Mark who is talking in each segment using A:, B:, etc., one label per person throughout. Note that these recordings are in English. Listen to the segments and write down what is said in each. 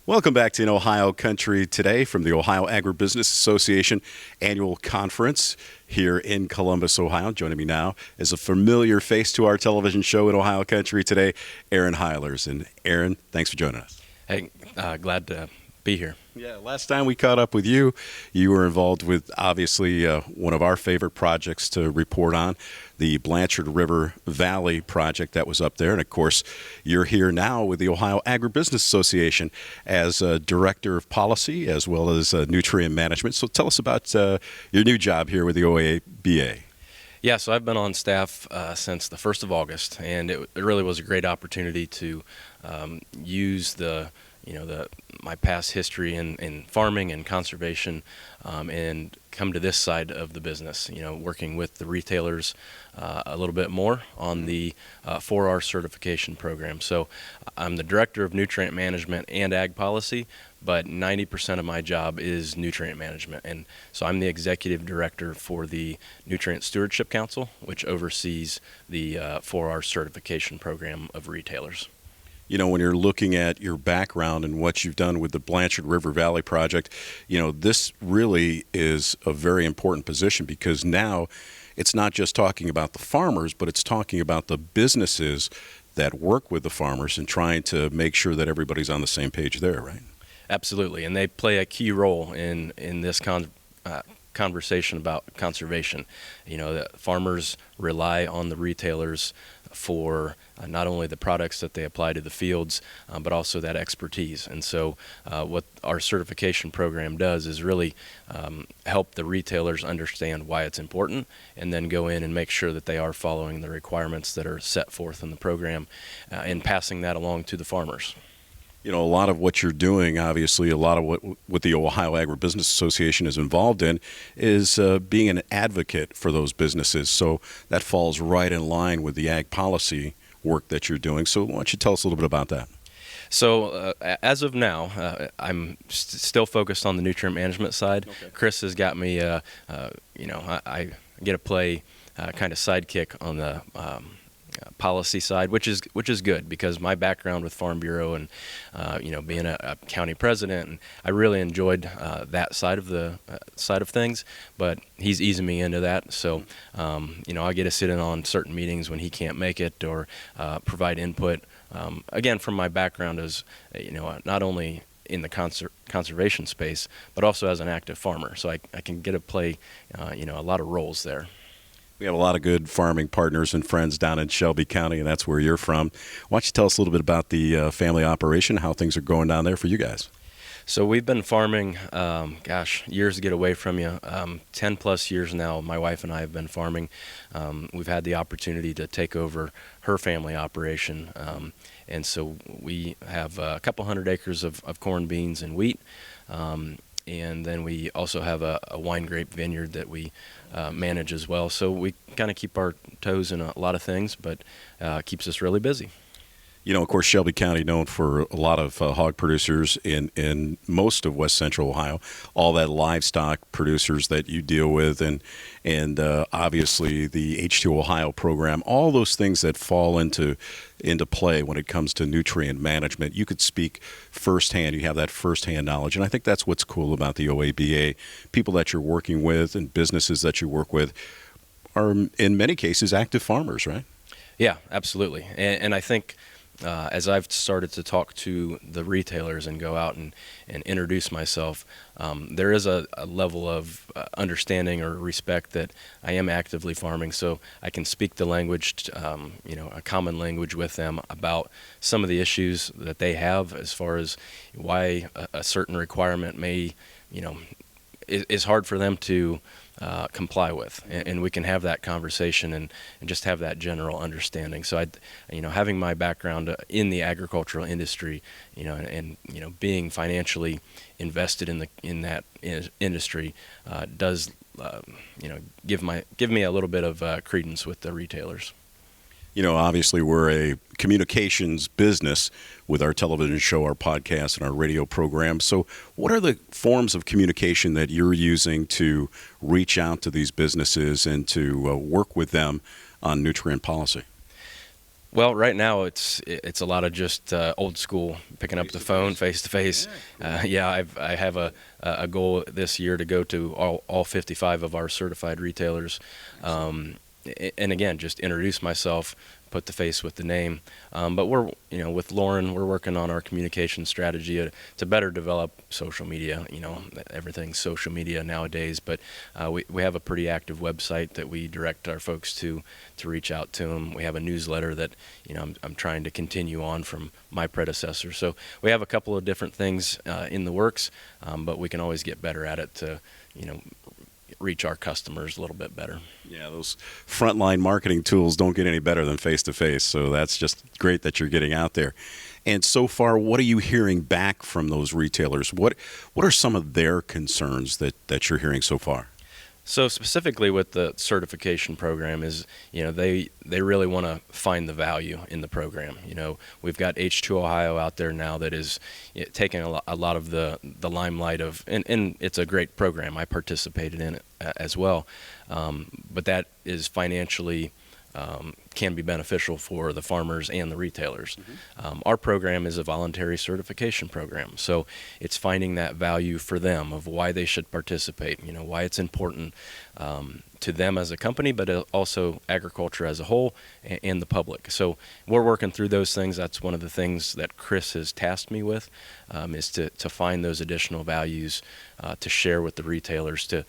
A: Welcome back to In Ohio Country today from the Ohio Agribusiness Association annual conference here in Columbus, Ohio. Joining me now is a familiar face to our television show in Ohio Country today, Aaron Heilers. And Aaron, thanks for joining us.
B: Hey, glad to be here.
A: Yeah, last time we caught up with you, you were involved with obviously one of our favorite projects to report on, the Blanchard River Valley project that was up there. And of course, you're here now with the Ohio Agribusiness Association as Director of Policy as well as Nutrient Management. So tell us about your new job here with the OABA.
B: Yeah, so I've been on staff since the 1st of August, and it really was a great opportunity to use my past history in farming and conservation and come to this side of the business, working with the retailers a little bit more on the 4R certification program. So I'm the Director of Nutrient Management and Ag Policy, but 90% of my job is nutrient management. And so I'm the Executive Director for the Nutrient Stewardship Council, which oversees the 4R certification program of retailers.
A: When you're looking at your background and what you've done with the Blanchard River Valley project, this really is a very important position because now it's not just talking about the farmers, but it's talking about the businesses that work with the farmers and trying to make sure that everybody's on the same page there, right?
B: Absolutely, and they play a key role in this conversation about conservation. The farmers rely on the retailers for not only the products that they apply to the fields, but also that expertise. And so what our certification program does is really help the retailers understand why it's important and then go in and make sure that they are following the requirements that are set forth in the program and passing that along to the farmers.
A: A lot of what you're doing, obviously, a lot of what the Ohio Agribusiness Association is involved in is being an advocate for those businesses. So that falls right in line with the ag policy work that you're doing. So why don't you tell us a little bit about that?
B: So as of now, I'm still focused on the nutrient management side. Okay. Chris has got me, I get to play kind of sidekick on the policy side, which is good because my background with Farm Bureau and being a county president, and I really enjoyed that side of things. But he's easing me into that, so I get to sit in on certain meetings when he can't make it or provide input. Again, from my background as not only in the conservation space, but also as an active farmer, so I can get to play a lot of roles there.
A: We have a lot of good farming partners and friends down in Shelby County, and that's where you're from. Why don't you tell us a little bit about the family operation, how things are going down there for you guys?
B: So we've been farming, years to get away from you. 10 plus years now, my wife and I have been farming. We've had the opportunity to take over her family operation. And so we have a couple hundred acres of corn, beans, and wheat. And then we also have a wine grape vineyard that we manage as well. So we kind of keep our toes in a lot of things, but keeps us really busy.
A: Of course, Shelby County known for a lot of hog producers in most of west central Ohio, all that livestock producers that you deal with, and obviously the H2 Ohio program, all those things that fall into play when it comes to nutrient management. You could speak firsthand. You have that firsthand knowledge, and I think that's what's cool about the OABA. People that you're working with and businesses that you work with are, in many cases, active farmers, right?
B: Yeah, absolutely, and I think as I've started to talk to the retailers and go out and introduce myself, there is a level of understanding or respect that I am actively farming, so I can speak the language, a common language with them about some of the issues that they have as far as why a certain requirement may, is hard for them to comply with, and we can have that conversation and just have that general understanding. So having my background in the agricultural industry, and being financially invested in that industry does give me a little bit of credence with the retailers.
A: Obviously we're a communications business with our television show, our podcast, and our radio program. So what are the forms of communication that you're using to reach out to these businesses and to work with them on nutrient policy?
B: Well, right now it's a lot of just old school, picking up the phone, face to face. Yeah, I have a goal this year to go to all 55 of our certified retailers, and again, just introduce myself, put the face with the name. But we're, with Lauren, we're working on our communication strategy to better develop social media. Everything's social media nowadays, but we have a pretty active website that we direct our folks to reach out to them. We have a newsletter that, I'm trying to continue on from my predecessor. So we have a couple of different things in the works, but we can always get better at it to, reach our customers a little bit better.
A: Yeah, those frontline marketing tools don't get any better than face-to-face, so that's just great that you're getting out there. And so far, what are you hearing back from those retailers? What are some of their concerns that you're hearing so far?
B: So specifically with the certification program is, they really want to find the value in the program. We've got H2 Ohio out there now that is taking a lot of the limelight of, and it's a great program. I participated in it as well, but that is financially can be beneficial for the farmers and the retailers. Our program is a voluntary certification program, so it's finding that value for them of why they should participate, why it's important to them as a company, but also agriculture as a whole and the public. So we're working through those things. That's one of the things that Chris has tasked me with, is to find those additional values to share with the retailers to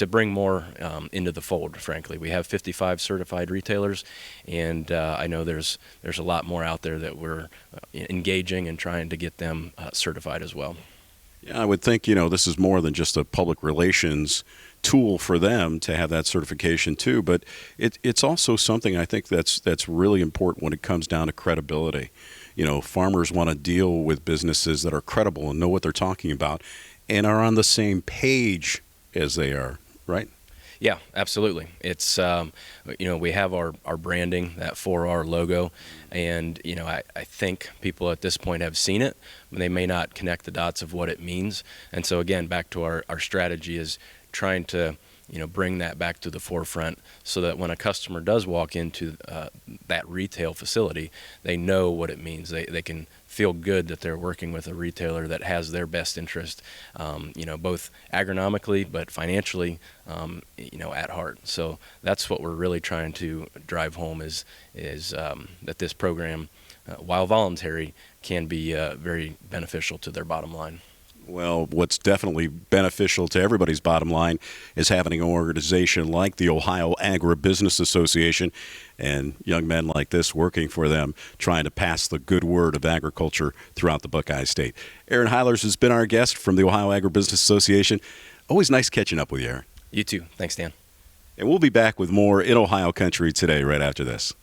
B: bring more into the fold. Frankly, we have 55 certified retailers, and I know there's a lot more out there that we're engaging and trying to get them certified as well.
A: Yeah, I would think this is more than just a public relations tool for them to have that certification too, but it's also something I think that's really important when it comes down to credibility. Farmers want to deal with businesses that are credible and know what they're talking about and are on the same page as they are. Right?
B: Yeah, absolutely. It's, we have our branding, that 4R logo, and, I think people at this point have seen it, but they may not connect the dots of what it means. And so again, back to our strategy is trying to, bring that back to the forefront so that when a customer does walk into that retail facility, they know what it means. They can feel good that they're working with a retailer that has their best interest, both agronomically but financially, at heart. So that's what we're really trying to drive home is that this program, while voluntary, can be very beneficial to their bottom line.
A: Well, what's definitely beneficial to everybody's bottom line is having an organization like the Ohio Agribusiness Association and young men like this working for them, trying to pass the good word of agriculture throughout the Buckeye State. Aaron Heilers has been our guest from the Ohio Agribusiness Association. Always nice catching up with you, Aaron.
B: You too. Thanks, Dan.
A: And we'll be back with more in Ohio Country today right after this.